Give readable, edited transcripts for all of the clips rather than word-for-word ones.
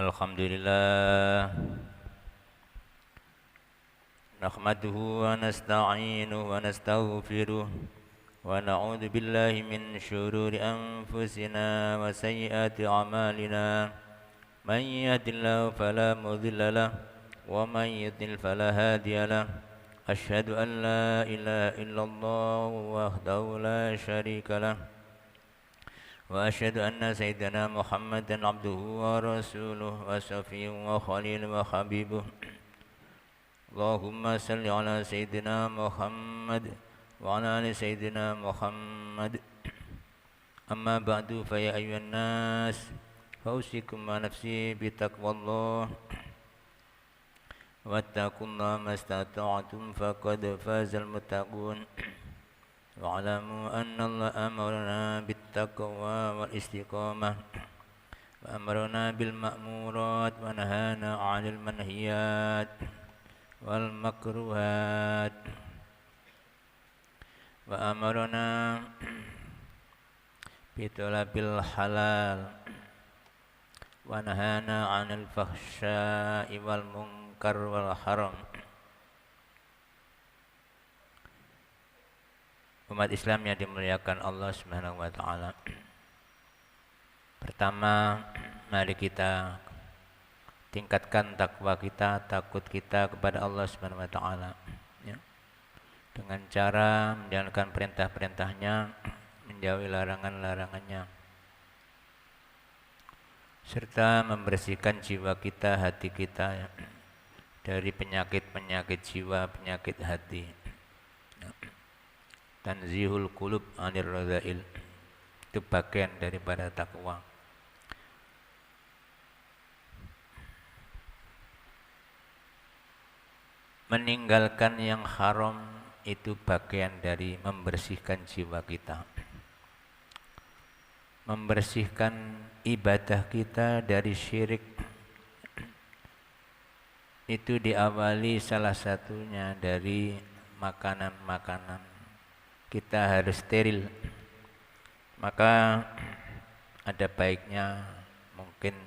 Alhamdulillah nahmaduhu wa nasta'inuhu wa nastaghfiruh wa na'udzu billahi min syururi anfusina wa sayyiati a'malina man yahdihillahu fala mudilla lahu wa man yudlil fala hadiya lahu asyhadu an la ilaha illallah wahdahu la syarika lahu وأشهد أن سيدنا محمدا عبده ورسوله وصفيه وخليله وحبيبه اللهم صل على سيدنا محمد وعلى آل سيدنا محمد أما بعد فيا أيها الناس أوصيكم ونفسي بتقوى الله واتقوا الله ما استطعتم فقد فاز المتقون واعلموا أن الله أمرنا بالتقوى والاستقامة وأمرنا بالمأمورات ونهانا عن المنهيات والمكروهات وأمرنا بطلب الحلال ونهانا عن الفحشاء والمنكر والحرام. Umat Islam yang dimuliakan Allah Subhanahu wa taala. Pertama, mari kita tingkatkan takwa kita, takut kita kepada Allah Subhanahu wa taala, ya. Dengan cara menjalankan perintah-perintahnya, menjauhi larangan-larangannya. Serta membersihkan jiwa kita, hati kita, ya, dari penyakit-penyakit jiwa, penyakit hati. Ya. Tanzihul qulub anir radzail, itu bagian daripada takwa. Meninggalkan yang haram itu bagian dari membersihkan jiwa kita, membersihkan ibadah kita dari syirik. Itu diawali salah satunya dari makanan-makanan. Kita harus steril. Maka ada baiknya mungkin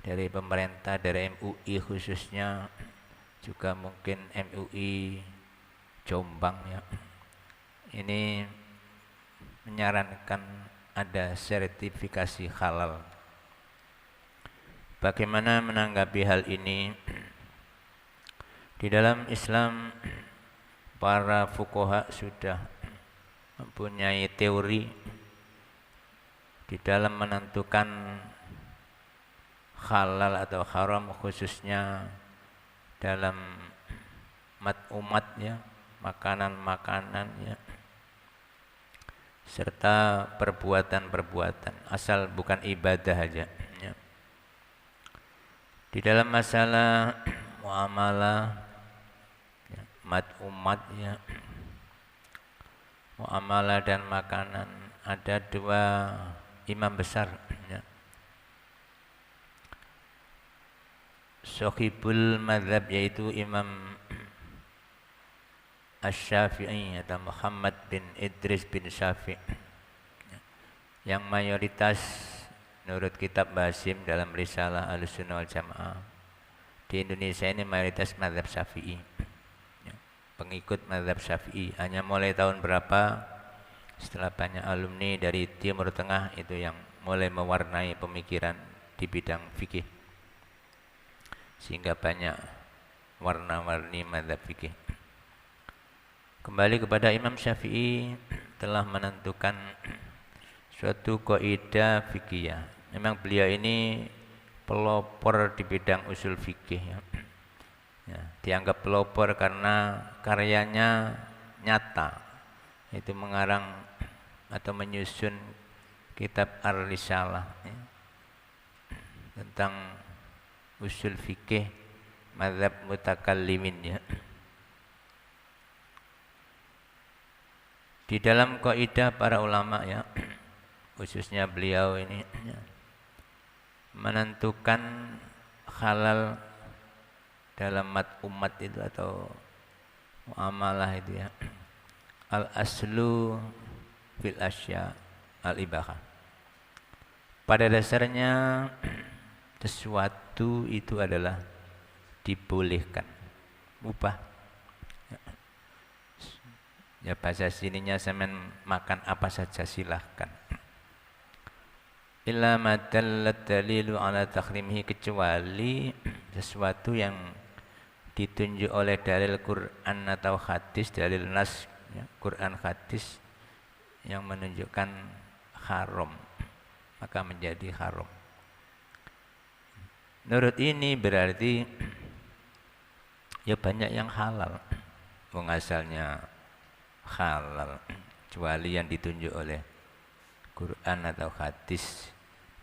dari pemerintah, dari MUI khususnya, juga mungkin MUI Jombang, ya, ini menyarankan ada sertifikasi halal. Bagaimana menanggapi hal ini? Di dalam Islam para fuqaha sudah mempunyai teori di dalam menentukan halal atau haram, khususnya dalam umat, ya, makanan-makanan, ya, serta perbuatan-perbuatan, asal bukan ibadah aja, ya. Di dalam masalah muamalah, ya, umat, ya, muamalah dan makanan, ada dua imam besar, ya. Sohibul madhab, yaitu Imam Asy-Syafi'i atau Muhammad bin Idris bin Syafi'i, ya, yang mayoritas menurut kitab Basim dalam risalah Ahlussunnah wal Jamaah di Indonesia ini mayoritas madhab Syafi'i, ya, pengikut madhab Syafi'i. Hanya mulai tahun berapa setelah banyak alumni dari Timur Tengah itu yang mulai mewarnai pemikiran di bidang fikih, sehingga banyak warna-warni madhab fikih. Kembali kepada Imam Syafi'i, telah menentukan suatu kaidah fikih. Memang beliau ini pelopor di bidang usul fikih, ya. Ya, dianggap pelopor karena karyanya nyata, itu mengarang atau menyusun kitab Ar-Risalah, ya, tentang usul fikih mazhab mutakallimin, ya. Di dalam kaidah para ulama, ya, khususnya beliau ini, ya, menentukan halal dalam umat itu atau muamalah itu, ya, al aslu fil asya al ibahah. Pada dasarnya sesuatu itu adalah dibolehkan, mubah. Ya bahasa sininya sampean makan apa saja silahkan. Illa ma dallat dalilu ala tahrimihi, kecuali sesuatu yang ditunjuk oleh dalil Quran atau hadis, dalil nas ya, Quran hadis yang menunjukkan haram, maka menjadi haram. Menurut ini berarti ya banyak yang halal, wong asalnya halal, kecuali yang ditunjuk oleh Quran atau hadis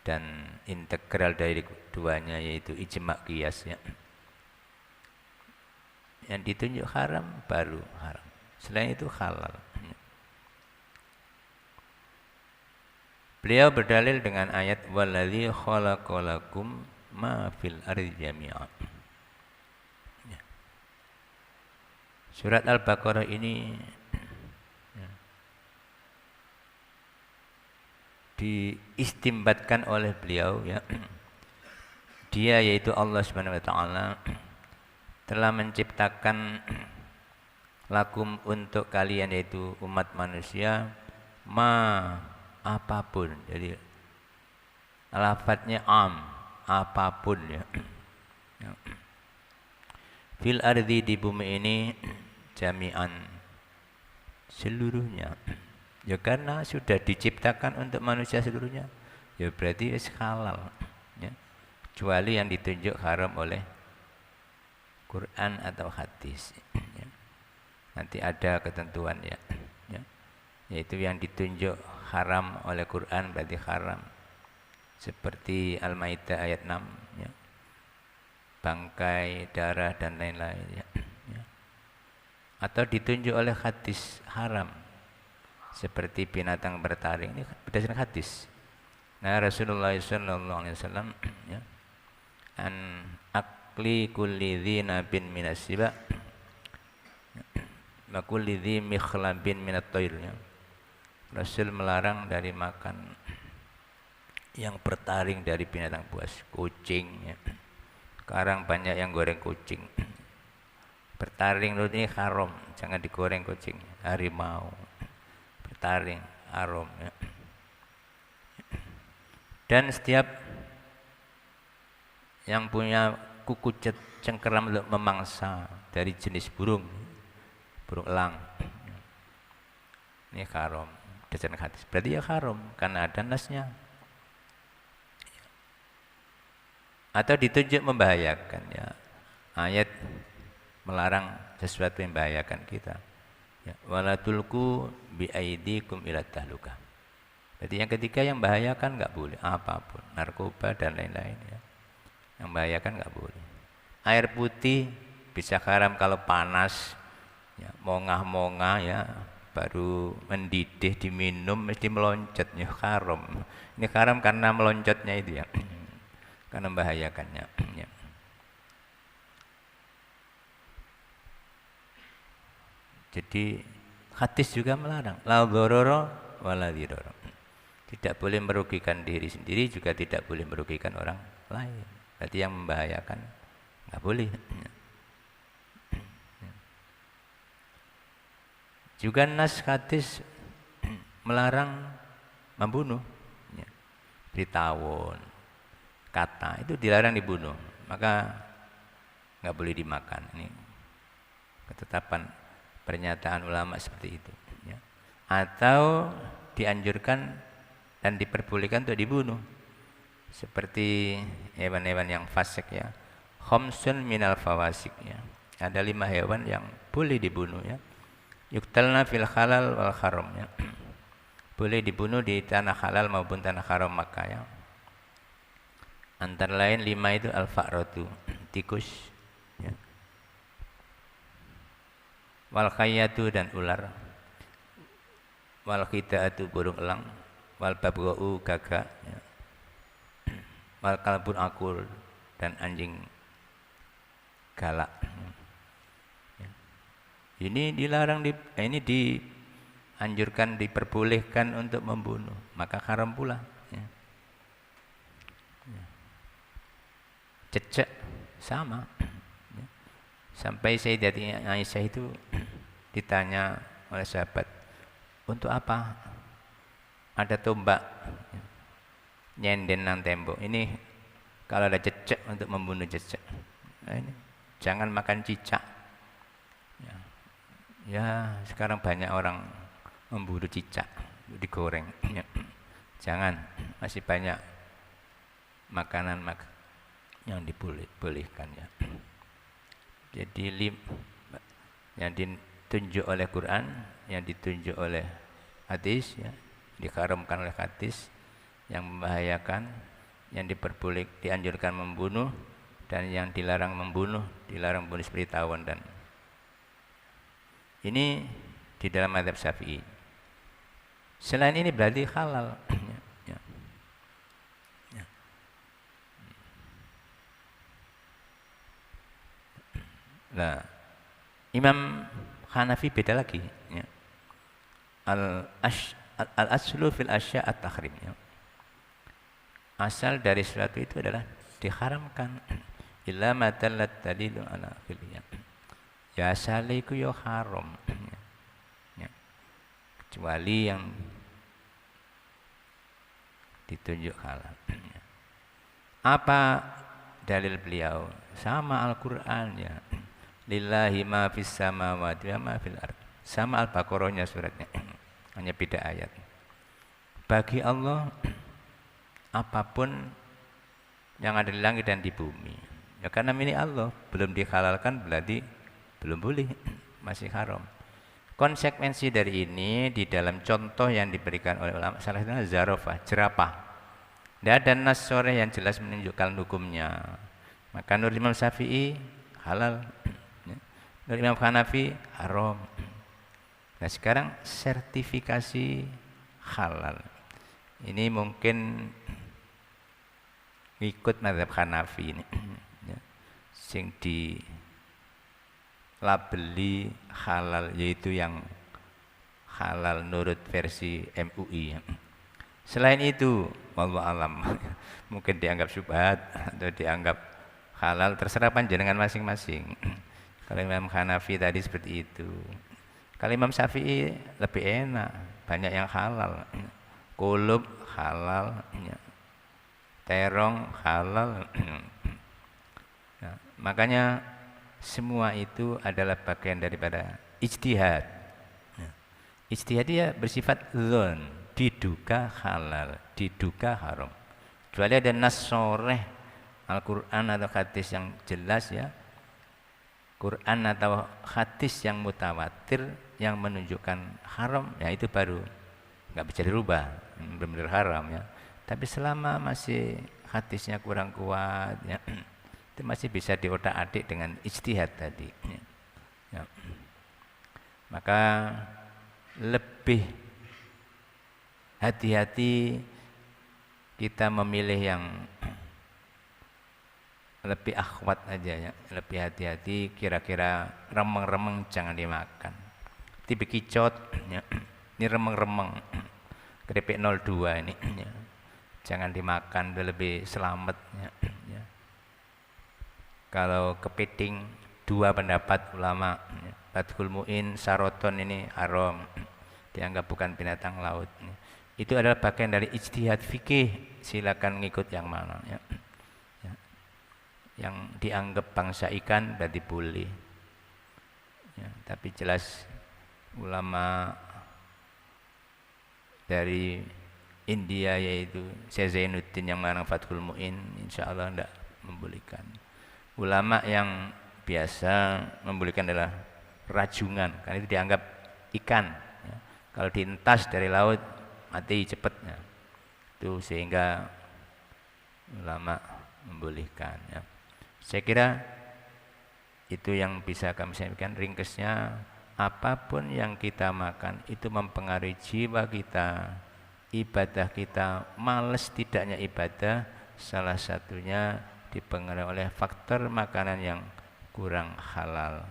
dan integral dari keduanya yaitu ijma' qiyas ya. Yang ditunjuk haram baru haram, selain itu halal. Beliau berdalil dengan ayat waladzi khalaqalakum ma fil ardi jami'a. Surat Al-Baqarah ini diistimbatkan oleh beliau ya. Dia yaitu Allah Subhanahu wa taala telah menciptakan lakum untuk kalian yaitu umat manusia apapun. Jadi lafadznya apapun ya. Fil ardi, di bumi ini, jami'an, seluruhnya. Ya karena sudah diciptakan untuk manusia seluruhnya, ya berarti halal ya. Kecuali yang ditunjuk haram oleh Quran atau hadis ya. Nanti ada ketentuan ya, yaitu yang ditunjuk haram oleh Quran berarti haram, seperti Al-Maidah ayat 6 ya. Bangkai, darah dan lain-lain ya. Atau ditunjuk oleh hadis haram, seperti binatang bertaring, ini berdasarkan hadis. Nah Rasulullah SAW ya, an akli kulli dhi nabin minas siba wa kulli dhi mikhlabin minat toir ya. Rasul melarang dari makan yang bertaring dari binatang buas, kucing ya. Sekarang banyak yang goreng kucing. Bertaring ini haram, jangan digoreng kucing. Harimau bertaring haram ya. Dan setiap yang punya kuku cengkeram untuk memangsa dari jenis burung elang, ini haram berdasarkan hadis. Berarti ya haram karena ada nasnya. Atau ditunjuk membahayakan ya. Ayat melarang sesuatu yang membahayakan kita. Ya, wala tulqu bi aidikum ila tahlukah. Jadi yang ketiga yang membahayakan enggak boleh, apapun, narkoba dan lain-lain ya. Yang membahayakan enggak boleh. Air putih bisa haram kalau panas ya, mongah-mongah ya, baru mendidih diminum mesti meloncat ya, haram. Ini haram karena meloncatnya itu ya. Karena membahayakannya ya. Jadi hadis juga melarang la dharara wala dhirara. Tidak boleh merugikan diri sendiri, juga tidak boleh merugikan orang lain. Berarti yang membahayakan enggak boleh. Juga nas hadis melarang membunuh ya. Ditawon, kata itu dilarang dibunuh, maka nggak boleh dimakan. Ini ketetapan pernyataan ulama seperti itu ya. Atau dianjurkan dan diperbolehkan untuk dibunuh, seperti hewan-hewan yang fasik ya. Khamsun minal fawasik ya. Ada 5 hewan yang boleh dibunuh ya. Yuktalna fil halal wal haram ya. Boleh dibunuh di tanah halal maupun tanah haram Makkah ya. Antara lain 5 itu al-fa'ratu, tikus ya. Wal khayyatu dan ular. Wal khida'atu burung elang. Wal babga'u gagak ya. Wal kalbun akul dan anjing galak. Ya. Ini dilarang ini dianjurkan, diperbolehkan untuk membunuh, maka haram pula ya. Ya. cecek sama. Sampai Sayyidatina Aisyah itu ditanya oleh sahabat, untuk apa ada tombak nyenden nang tembok ini? Kalau ada cecek untuk membunuh cecek. Nah, ini jangan makan cicak. Ya, sekarang banyak orang memburu cicak digoreng. Ya. Jangan, masih banyak makanan yang dibolehkan ya. Jadi yang ditunjuk oleh Quran, yang ditunjuk oleh hadis ya, diharamkan oleh hadis, yang membahayakan, yang dianjurkan membunuh, dan yang dilarang membunuh, dilarang bunuh seperti tawon. Dan ini di dalam mazhab Syafi'i. Selain ini berarti halal. Ya. Ya. Nah, Imam Hanafi beda lagi. Ya. Al-aslu fil asya at-tahrim. Ya. Asal dari sesuatu itu adalah diharamkan. Illa ma dallat dalilu ala akhirih. Ya asale iku ya haram. Ya. Kecuali yang ditunjuk halal. Ya. Apa dalil beliau? Sama Al-Qur'an ya. Lillahi ma fis samawati wa ma fil ardh. Sama Al-Baqarahnya suratnya. Hanya beda ayat. Bagi Allah apapun yang ada di langit dan di bumi. Ya karena milik Allah, belum dihalalkan berarti belum boleh, masih haram. Konsekuensi dari ini di dalam contoh yang diberikan oleh ulama salah satunya zarafah, jerapah. Tidak ada nas sore yang jelas menunjukkan hukumnya. Maka menurut Imam Syafi'i halal, menurut Imam Hanafi haram. Nah sekarang sertifikasi halal ini mungkin ikut mazhab Hanafi ini, sing di labeli halal, yaitu yang halal nurut versi MUI. Selain itu, wallahu alam, mungkin dianggap syubhat atau dianggap halal, terserah panjenengan masing-masing. Kalau Imam Hanafi tadi seperti itu. Kalau Imam Syafi'i lebih enak, banyak yang halal. Kulub halal, terong halal. Nah, makanya semua itu adalah bagian daripada ijtihad. Ijtihad dia bersifat dzon, diduga halal, diduga haram. Kecuali ada nas sharih Al-Qur'an atau hadis yang jelas ya. Quran atau hadis yang mutawatir yang menunjukkan haram, ya itu baru nggak bisa dirubah, benar-benar haram ya. Tapi selama masih hadisnya kurang kuat ya, itu masih bisa diotak-atik dengan ijtihad tadi ya. Ya. Maka lebih hati-hati kita memilih yang lebih akhwat aja ya, lebih hati-hati, kira-kira remeng-remeng jangan dimakan. Tipe kicot ya. Ini remeng-remeng keripik 02 ini ya. Jangan dimakan, lebih selamat ya. Ya. Kalau kepiting, dua pendapat ulama ya. Badhul Mu'in, Saroton ini haram, dianggap bukan binatang laut ya. Itu adalah bagian dari ijtihad fikih, silakan ngikut yang mana ya. Yang dianggap bangsa ikan berarti boleh ya, tapi jelas ulama dari India yaitu Syekh Zainuddin yang melarang Fathul Mu'in insya Allah tidak membolehkan. Ulama yang biasa membolehkan adalah rajungan, karena itu dianggap ikan ya. Kalau dientas dari laut mati cepat ya. Itu sehingga ulama membolehkan ya. Saya kira itu yang bisa kami sampaikan ringkasnya. Apapun yang kita makan itu mempengaruhi jiwa kita, ibadah kita, males tidaknya ibadah, salah satunya dipengaruhi oleh faktor makanan yang kurang halal.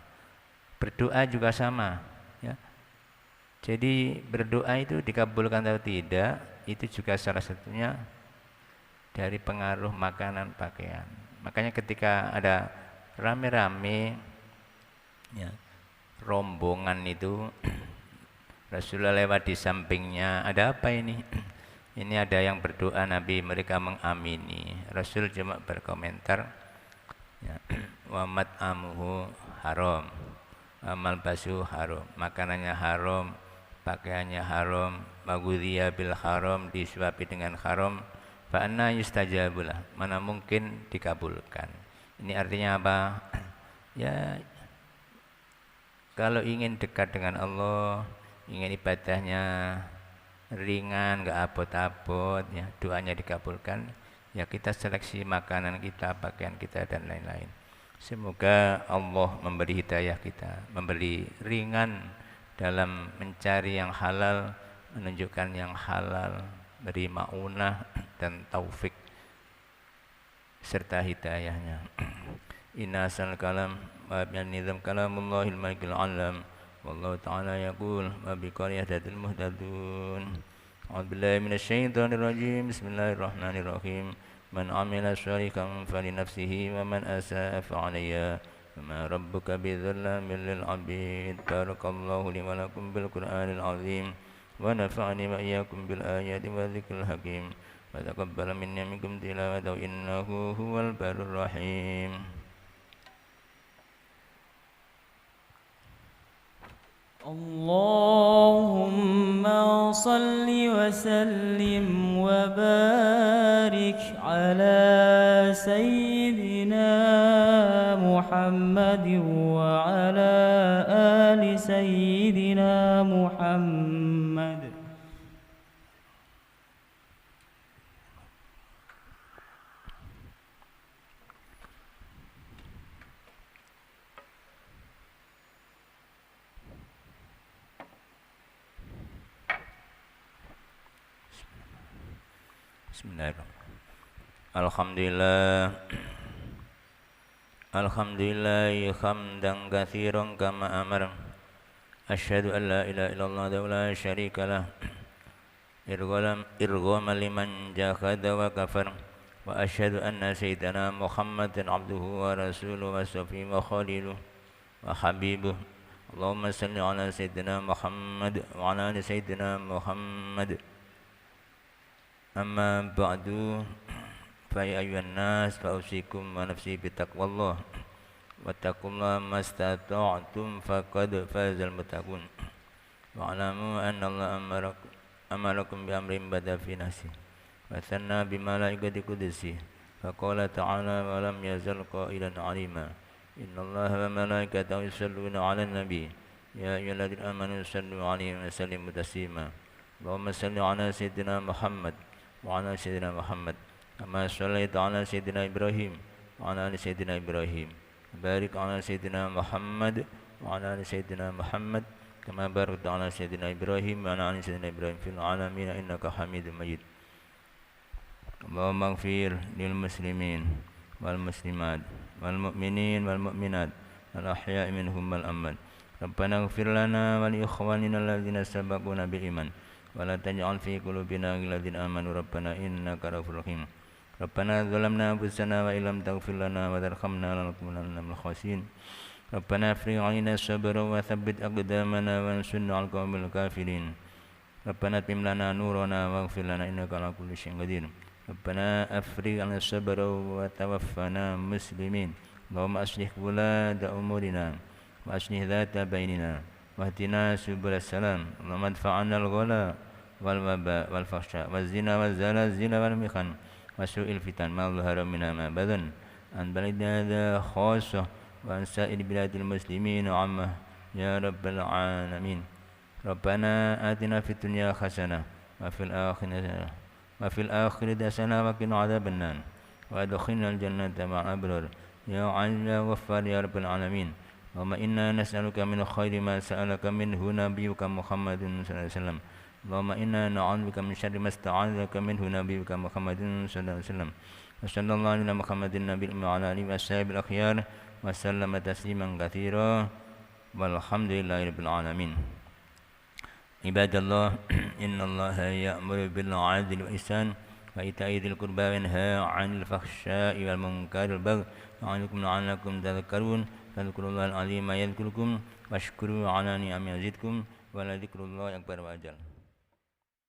Berdoa juga sama ya. Jadi berdoa itu dikabulkan atau tidak, itu juga salah satunya dari pengaruh makanan pakaian. Makanya ketika ada rame-rame ya, rombongan itu Rasulullah lewat di sampingnya, ada apa ini? Ini ada yang berdoa, Nabi mereka mengamini. Rasul cuma berkomentar, ya, wa mat'amuhu haram, amal basu haram, makanannya haram, pakaiannya haram, maghudhiya bil haram, disuapi dengan haram, fa anna yustajabulah, mana mungkin dikabulkan. Ini artinya apa? Ya, kalau ingin dekat dengan Allah, ingin ibadahnya ringan, nggak abot-abot, ya doanya dikabulkan, ya kita seleksi makanan kita, pakaian kita dan lain-lain. Semoga Allah memberi hidayah kita, memberi ringan dalam mencari yang halal, menunjukkan yang halal, beri maunah dan taufik serta hidayahnya. Inna asal kalam wa nizam kalamullahil malikil alam. Wallahu ta'ala yaqul wa biqariyah dadil muhtadun. A'udzubillahi minasyaitonir rajim. Bismillahirrahmanirrahim. Man 'amila shalihan falinafsihi wa man asa'a fa'alayha. Wa rabbuka bidzallamin lil 'abid. Barakallahu li wa lakum bil Qur'anil 'azim. Wa nafa'ani wa iyyakum bil ayati wa dzikril hakim. Wa taqabbal minni minkum tilawatahu innahu huwal barur rahim. اللهم صل وسلم وبارك على سيدنا محمد وعلى آل سيدنا محمد. Bismillahirrahmanirrahim. Alhamdulillah. Alhamdulillah hamdan katsiran kama amara. Asyhadu an la ilaha illallah wa la syarika lah. Irghama liman jahada wa kafar. Wa asyhadu anna sayyidana Muhammadan abduhu wa rasuluhu wa safiyyu wa khaliluhu wa habibuhu. Allahumma salli ala sayyidina Muhammad wa ala ali sayyidina Muhammad. Amma ba'du, fa ya ayyuhan nas fa'usikum wa nafsi bitaqwallah wattaqullaha mastata'tum faqad fazal muttaqun wa alamu anna Allah amarakum bi amrin bada fi nafsi wa thanna bi malaikati qudusi fa qala ta'ala wa lam yazal qailan 'alima innallaha wa malaikatahu yusalluna 'alan nabi ya ayyuhalladzina amanu sallu 'alaihi wa sallimu taslima. Allahumma salli 'ala sayyidina Muhammad وعلى سيدنا محمد كما صليت على سيدنا إبراهيم وعلى آل سيدنا إبراهيم بارك على سيدنا محمد وعلى آل سيدنا محمد كما باركت على سيدنا إبراهيم وعلى آل سيدنا إبراهيم في العالمين إنك حميد مجيد. اللهم اغفر للمسلمين والمسلمات والمؤمنين والمؤمنات الأحياء منهم والأموات. ربنا اغفر لنا ولإخواننا الذين سبقونا بالإيمان ولا تجعل في قلوبنا غلا للذين آمنوا ربنا إنك رؤوف رحيم. ربنا ظلمنا أنفسنا وإن لم تغفر لنا وترحمنا لنكونن من الخاسرين. ربنا افرغ علينا الصبر وثبت أقدامنا وانصرنا على القوم الكافرين. ربنا اتمم لنا نورنا واغفر لنا إنك على كل شيء قدير. ربنا افرغ علينا الصبر وتوفنا مسلمين. اللهم أصلح ولاة أمورنا وأصلح ذات بيننا واهدنا سبل السلام. اللهم ادفع عنا الغلا والوباء والفحشاء والزنا والزلازل والمحن وسوء الفتن ما ظهر منها ما بطن عن بلدنا هذا خاصة وعن سائر بلاد المسلمين عامة يا رب العالمين. ربنا آتنا في الدنيا حسنة وفي الآخرة حسنة وقنا عذاب النار وادخلنا الجنة مع الأبرار يا عزيز يا غفار يا رب العالمين. اللهم إنا نسألك من خير ما سألك منه نبيك محمد صلى الله عليه وسلم. اللهم إنا نعوذ بك من شر ما استعاذك منه نبيك محمد صلى الله عليه وسلم. وصلى الله على محمد النبي وعلى آله وصحبه الأخيار وسلم تسليما كثيرا والحمد لله رب العالمين. عباد الله إن الله يأمر بالعدل والإحسان وإيتاء ذي القربى وينهى عن الفحشاء والمنكر والبغي يعظكم لعلكم تذكرون فاذكروا الله العظيم يذكركم واشكروا على نعمه يزدكم ولذكر الله أكبر وأجل.